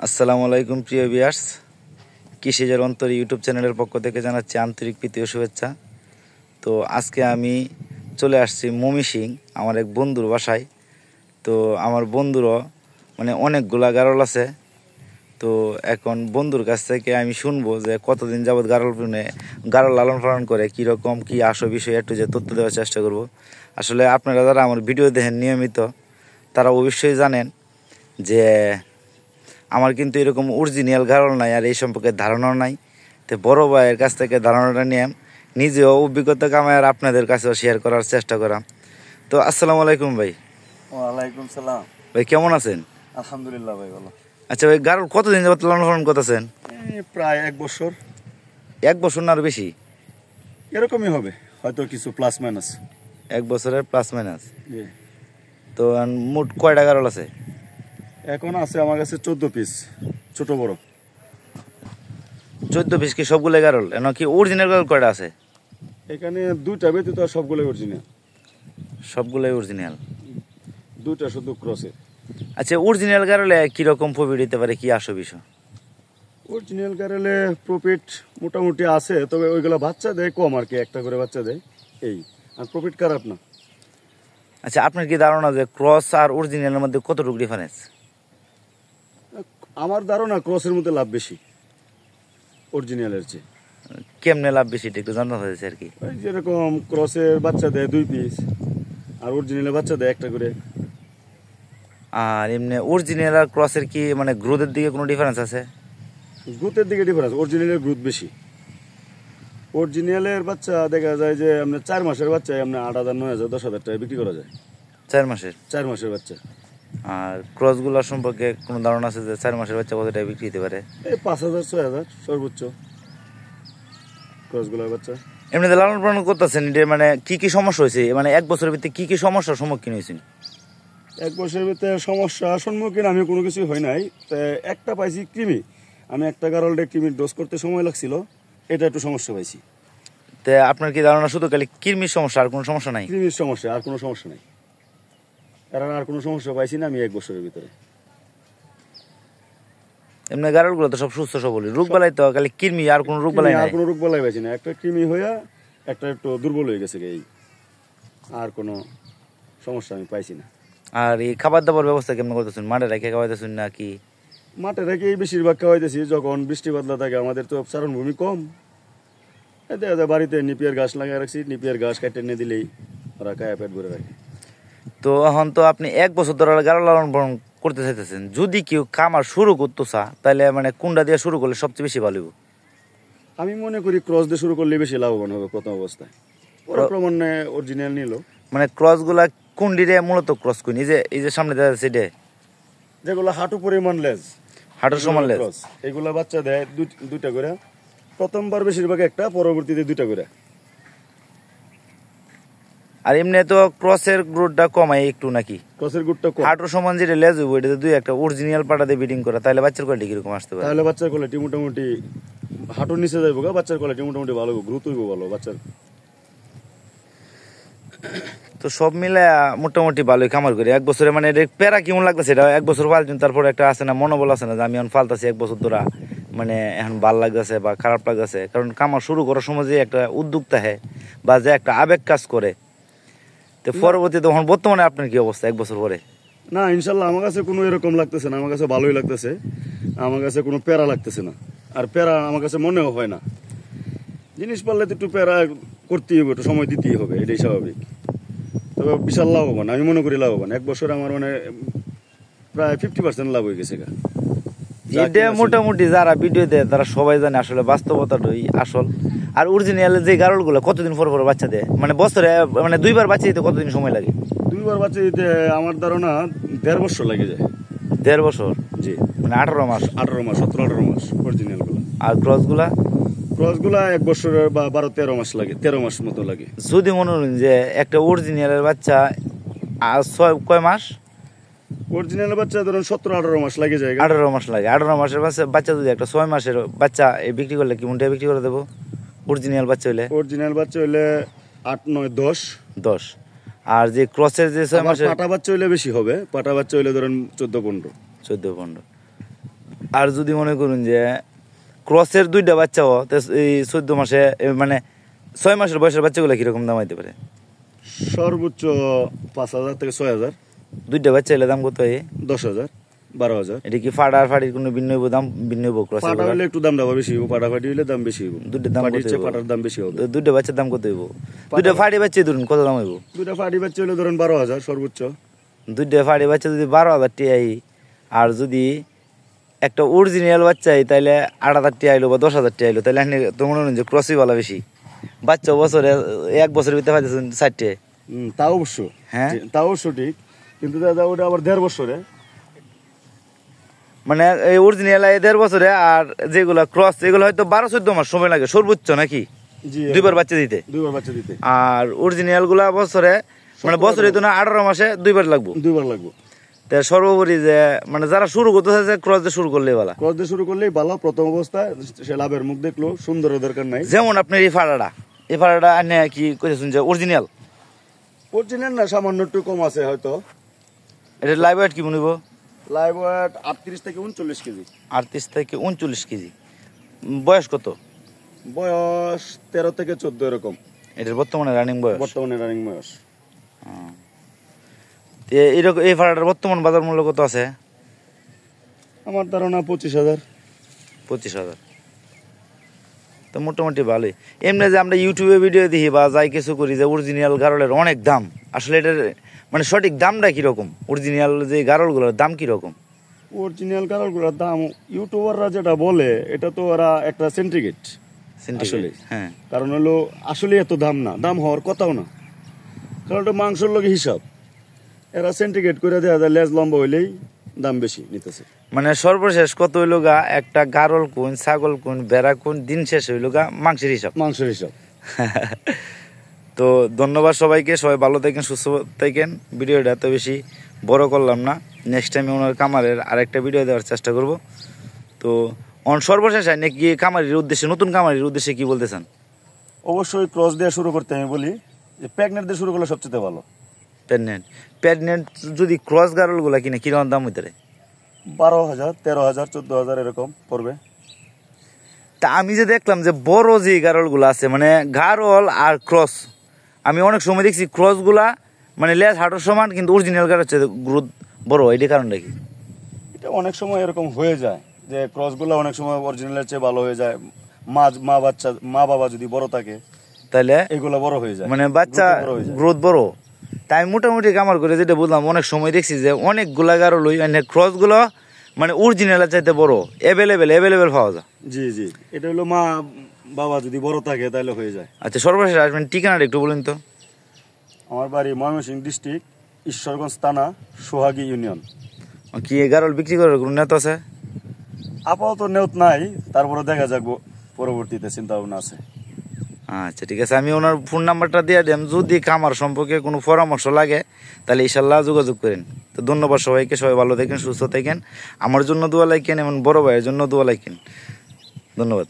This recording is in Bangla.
আসসালামু আলাইকুম প্রিয় ভিউয়ার্স, কৃষিজের অন্তর ইউটিউব চ্যানেলের পক্ষ থেকে জানাচ্ছি আন্তরিক প্রীতি ও শুভেচ্ছা। তো আজকে আমি চলে আসছি ময়মনসিংহ আমার এক বন্ধুর বাসায়। তো আমার বন্ধুরও অনেকগুলা গারল আছে। তো এখন বন্ধুর কাছ থেকে আমি শুনবো যে কতদিন যাবৎ গারল লালন পালন করে, কীরকম কী আসো বিষয় একটু যে তথ্য দেওয়ার চেষ্টা করব। আসলে আপনারা যারা আমার ভিডিও দেখেন নিয়মিত, তারা অবশ্যই জানেন যে আমার কিন্তু এরকম অরিজিনাল গারল নাই, আর এই সম্পর্কে ধারণাও নাই। তো বড় ভাইয়ের কাছ থেকে ধারণাটা নিয়ে নিজেও অভিজ্ঞতা কামায় আর আপনাদের কাছেও শেয়ার করার চেষ্টা করা। তো আসসালামু আলাইকুম ভাই। ওয়ালাইকুম সালাম। ভাই কেমন আছেন? আলহামদুলিল্লাহ ভাই ভালো। আচ্ছা ভাই, গারল কতদিন যাবত লালন পালন করতেছেন? প্রায় 1 বছর। 1 বছর না আরো বেশি? এরকমই হবে, হয়তো কিছু প্লাস মাইনাস। 1 বছরের প্লাস মাইনাস। তো মোট কয়টা গারল আছে? এখন আছে আমার কাছে 14 পিস, ছোট বড়। 14 পিস কি সবগুলো গারল? এন কি অরিজিনাল গারল কয়টা আছে? এখানে 2টা ব্যতীত সবগুলোই অরিজিনাল। সবগুলোই অরিজিনাল? 2টা শুধু ক্রসে। আচ্ছা, অরিজিনাল গারলে কিরকম প্রফিট দিতে পারে, কি আসো বিষয়? অরিজিনাল গারেলে প্রফিট মোটামুটি আছে, তবে ওইগুলো বাচ্চা দেয় কম আর কি, একটা করে বাচ্চা দেয় এই, আর প্রফিট খারাপ না। আচ্ছা, আপনার কি ধারণা যে ক্রস আর অরিজিনালের মধ্যে কতটুকু ডিফারেন্স? আমার ধারণা ক্রসের মধ্যে লাভ বেশি অরিজিনালের চেয়ে। কেমনে লাভ বেশি একটু জানতে হয়েছে আর কি। ওই যেরকম ক্রসের বাচ্চা দেয় 2 পিস, আর অরিজিনালের বাচ্চা দেয় একটা করে। আর এমনি অরিজিনাল আর ক্রসের কি গ্রোথের দিকে কোনো ডিফারেন্স আছে? গ্রোথের দিকে ডিফারেন্স, অরিজিনালের গ্রোথ বেশি। অরিজিনালের বাচ্চা দেখা যায় যে আপনার 4 মাসের বাচ্চায় আপনার 8,000, 9,000, 10,000 টাকা বিক্রি করা যায়। 4 মাসের? 4 মাসের বাচ্চা। আর ক্রসগুলো সম্পর্কে কোনো ধারণা আছে যে 4 মাসের বাচ্চা কত টাকা বিক্রি হতে পারে? এই 5,000, 6,000 সর্বোচ্চ ক্রসগুলোর বাচ্চা। এমনিতে লালন পালন করতেছেন, এটা কি কি সমস্যা হয়েছে? 1 বছরের ভিতরে কি কি সমস্যার সম্মুখীন হয়েছেন? 1 বছরের ভিতরে সমস্যার সম্মুখীন আমি কোনো কিছু হয় নাই। তো একটা পাইছি কৃমি, আমি একটা গারলডে কৃমির ডোজ করতে সময় লাগছিল, এটা একটু সমস্যা পাইছি। তো আপনার কি ধারণা শুধু খালি কৃমির সমস্যা, আর কোনো সমস্যা নাই? কৃমির সমস্যা, আর কোনো সমস্যা নাই। কারণ আর কোনো সমস্যা পাইছি না আমি 1 বছরের ভিতরে। এমনি গারলগুলো তো সব সুস্থ সবল, রোগ বালাই তো খালি কৃমি, আর কোনো রোগ বালাই নাই? আর কোনো রোগ বালাই পাইছি না, একটা কৃমি হইয়া একটা একটু দুর্বল হয়ে গেছে এই, আর কোনো সমস্যা আমি পাইছি না। আর এই খাবার দাবার ব্যবস্থা কেমন করতেছেন? মাঠে রেখে খাওয়াইতেছেন নাকি? মাঠে রেখেই বেশিরভাগ খাওয়াইতেছি, যখন বৃষ্টি বাদলা থাকে, আমাদের তো চারণভূমি কম। এতে বাড়িতে নিপিয়ার ঘাস লাগিয়ে রাখছি, নিপিয়ার ঘাস কেটে এনে দিলেই ওরা খায় পেট ভরে রাখে। তো এখন তো আপনি 1 বছর ধরে গারল লালন পালন করতে চাইতেছেন, যদি কেউ খামার শুরু করতে চা, তাহলে কোনটা দিয়ে শুরু করলে সবচেয়ে বেশি ভালো হবে? আমি মনে করি ক্রস দিয়ে শুরু করলে বেশি লাভবান হবে প্রথম অবস্থায়। ওরা প্রমাণে অরিজিনাল নিল। ক্রস গুলা কোন দিকে মূলত ক্রস করি? এই যে সামনে দেখা যাচ্ছে এটা, যেগুলো হাঁটু পরিমাণ লেজ, হাঁটুর সমান লেজ, এগুলা বাচ্চা দেয় 2টা করে। প্রথমবার বেশিরভাগ একটা, পরবর্তীতে 2টা করে। আর এমনি তো ক্রসের গ্রোথটা কমায় একটু নাকি? ক্রসের গ্রোথটা কম। হাঁটুর সমান যেটা লেজ হইব, এটা 2-1টা অরিজিনাল পাটা দিয়ে ব্রিডিং করা, তাহলে বাচ্চার কোয়ালিটি কিরকম আসতে পারে? তাহলে বাচ্চার কোয়ালিটি মোটামুটি হাঁটুর নিচে যাইব, বাচ্চার কোয়ালিটি মোটামুটি ভালো, গ্রোথ হইব ভালো বাচ্চার। তো সব মিলে মোটামুটি ভালোই খামার করি 1 বছরে। প্যারা কেমন লাগতেছে এটা? 1 বছর পালছেন, তারপর একটা আছে না মনোবল আছে না যে আমি এখন ফালতাছি 1 বছর ধরা, এখন ভাল লাগতেছে বা খারাপ লাগতেছে? কারণ খামার শুরু করার সময় যে একটা উদ্যোক্তা হয় বা যে একটা আবেগ কাজ করে, তো পরবর্তীতে তখন বর্তমানে আপনার কি অবস্থা 1 বছর পরে? না ইনশাল্লাহ আমার কাছে কোনো এরকম লাগতেছে না, আমার কাছে ভালোই লাগতেছে। আমার কাছে কোনো প্যারা লাগতেছে না, আর প্যারা আমার কাছে মনেও হয় না। জিনিস পারলে তো একটু প্যারা করতেই হবে, একটু সময় দিতেই হবে, এটাই স্বাভাবিক। তবে বিশাল লাভবান, আমি মনে করি লাভবান। 1 বছর আমার প্রায় 50% লাভ হয়ে গেছে। এটা মোটামুটি যারা ভিডিও দেয় তারা সবাই জানে আসলে বাস্তবতাটাই আসল। আর অরিজিনাল যে গারলগুলো কতদিন পর পর বাচ্চা দেয়? বছরে 2বার বাচ্চা দিতে কতদিন সময় লাগে? 2বার বাচ্চা দিতে আমার ধারণা 1.5 বছর লেগে যায়। 1.5 বছর? জি, 18 মাস। 18 মাস, 17-18 মাস অরিজিনাল গুলা। আর ক্রসগুলা? ক্রসগুলা 1 বছর বা 12-13 মাস লাগে, 13 মাস মতো লাগে। যদি মনে করেন যে একটা অরিজিনালের বাচ্চা কয় মাস? অরিজিনাল বাচ্চা ধরুন 17-18 মাস লাগে যায়। 18 মাস লাগে। 18 মাসের বাচ্চা যদি একটা 6 মাসের বাচ্চা বিক্রি করলে কি মনটা বিক্রি করে দেবো? অরিজিনাল বাচ্চা হইলে 8, 9, 10। 10। আর যে ক্রসের যে 6 মাসের পাটা বাচ্চা হইলে বেশি হবে, পাটা বাচ্চা হইলে ধরুন 14-15। 14-15। আর যদি মনে করুন যে ক্রসের 2টা বাচ্চাও এই 14 মাসে মানে 6 মাসের বয়সের বাচ্চাগুলো কিরকম দাম হইতে পারে? সর্বোচ্চ 5,000 থেকে 6,000। 2টা বাচ্চা এলে দাম কত হয়? 10,000, 12,000। এটা কি ফাটার ফাটির কোনো ভিন্ন হইব দাম? ভিন্ন হইব ক্রস পাটা হলে একটু দামটা বেশি হইব, পাটা ফাটি হলে দাম বেশি হইব। দুইটার দাম ফাটির কত চেয়ে হইব? পাটার দাম বেশি হবে। 2টা বাচ্চার দাম কত হইব? 2টা ফাটি বাচ্চা ধরুন কত দাম হইব? 2টা ফাটি বাচ্চা হলে ধরেন 12,000 সর্বোচ্চ। 2টা ফাটি বাচ্চা যদি 12,000 টাই, আর যদি একটা অরিজিনাল বাচ্চা তাইলে 8,000 টাকা আইলো বা 10,000 টাকা আইলো, তাহলে আপনি তো মনে করেন যে ক্রসই ভালো বেশি। বাচ্চা বছরে 1 বছরের ভিতরে পাইতেছেন 4টে। তা অবশ্য, হ্যাঁ তা অবশ্য ঠিক, কিন্তু দাদা ওটা আবার 1.5 বছরে। মানে এই অরিজিনাল 1.5 বছরে, আর যেগুলা ক্রস এগুলো হয়তো 12-14 মাস সময় লাগে সর্বোচ্চ নাকি জি, 2বার বাচ্চা দিতে। 2বার বাচ্চা দিতে। আর অরিজিনাল গুলা বছরে মানে বছরে তো না 18 মাসে 2বার লাগবো। 2বার লাগবে। তা সর্বোপরি যে মানে যারা শুরু করতে চাইছে ক্রস দিয়ে শুরু করলেই ভালো। ক্রস দিয়ে শুরু করলেই ভালো। প্রথম অবস্থায় সে লাভের মুখ দেখলো, সুন্দরের দরকার নাই। যেমন আপনার এই ফাড়াটা আনে কি কইছেন যে অরিজিনাল? অরিজিনাল না, সামান্য একটু কম আছে হয়তো। এটা লাইভ ওয়েট কি বলবো? লাইভ ওয়েট 38 থেকে 39 কেজি। 38 থেকে 39 কেজি। বয়স কত? বয়স 13 থেকে 14 এরকম এটার বর্তমানে রানিং বয়স। বর্তমানে রানিং বয়স। এরকম এই ফাড়াটার বর্তমান বাজার মূল্য কত আছে? আমার ধারণা 25,000। 25,000 তো মোটামুটি ভালোই। এমনি যে আমরা ইউটিউবে ভিডিও দেখি বা যাই কিছু করি যে অরিজিনাল গারলের অনেক দাম, আসলে এটার মানে সঠিক দামটা কিরকম? অরিজিনাল যে গারলগুলোর দাম কিরকম? অরিজিনাল কালারগুলোর দাম ইউটিউবাররা যেটা বলে এটা তো ওরা একটা সেন্ট্রিগেট আসলে। হ্যাঁ, কারণ হলো আসলে এত দাম না, দাম হওয়ার কথাও না, কারণ ওটা মাংসের লগে হিসাব। এরা সেন্ট্রিগেট করে দেওয়া যায়, লেজ লম্বা হইলেই দাম বেশি নিতেছে। মানে সর্বশেষ কত হইল গা একটা গারল কোন, ছাগল কোন, বেড়া কোন, দিন শেষ হইল গা মাংসের হিসাব। মাংসের হিসাব। তো ধন্যবাদ সবাইকে, সবাই ভালো থাকেন, সুস্থ থাকেন। ভিডিওটা এত বেশি বড় করলাম না, নেক্সট টাইমে ওনার কামারের আরেকটা ভিডিও দেওয়ার চেষ্টা করব। তো সর্বশেষ নাকি কামারির উদ্দেশ্যে, নতুন কামারির উদ্দেশ্যে কি বলতে চান? অবশ্যই ক্রস দিয়ে শুরু করতে আমি বলি যে প্রেগনেন্ট দিয়ে শুরু করলে সবচেয়ে ভালো। প্রেগনেন্ট যদি ক্রস গারলগুলা কিনে কিরকম দাম হইতে? 12,000, 13,000, 14,000 এরকম পড়বে। তা আমি যে দেখলাম যে বড় যে গারলগুলো আছে মানে গারল আর ক্রস, আমি অনেক সময় দেখছি ক্রসগুলা মানে লেজ হাঁটুর সমান, কিন্তু অরিজিনাল গার হচ্ছে গ্রোথ বড়, এটার কারণটা কি? এটা অনেক সময় এরকম হয়ে যায় যে ক্রসগুলো অনেক সময় অরিজিনালের চেয়ে ভালো হয়ে যায়। মা বাবা যদি বড় থাকে তাহলে এগুলো বড় হয়ে যায়, মানে বাচ্চা গ্রোথ বড়। তাই মোটামুটি কামার করে যেটা বুঝলাম, অনেক সময় দেখছি যে অনেকগুলা গারল ক্রসগুলো মানে অরিজিনালের চাইতে বড়, অ্যাভেলেবেল পাওয়া যায়। জি জি, এটা হলো মা বাবা যদি বড় থাকে তাহলে হয়ে যায়। আচ্ছা, সর্বশেষ আসবেন ঠিকানাটা একটু বলুন তো। আমার বাড়ি ময়মনসিংহ ডিস্ট্রিক্ট, ঈশ্বরগঞ্জ থানা, সোহাগী ইউনিয়ন। কি গারল বিক্রি করার কোনো নেতা আছে? আপাতত নেওত নাই, তারপরে দেখা যাক, পরবর্তীতে চিন্তা ভাবনা আছে। আচ্ছা ঠিক আছে, আমি ওনার ফোন নাম্বারটা দিয়ে দিলাম, যদি খামার সম্পর্কে কোনো পরামর্শ লাগে তাহলে ইনশাল্লাহ যোগাযোগ করেন। তো ধন্যবাদ সবাইকে, সবাই ভালো থাকেন, সুস্থ থাকেন, আমার জন্য দোয়া লাইকেন, এমন বড় ভাইয়ের জন্য দোয়া লাইকেন। ধন্যবাদ।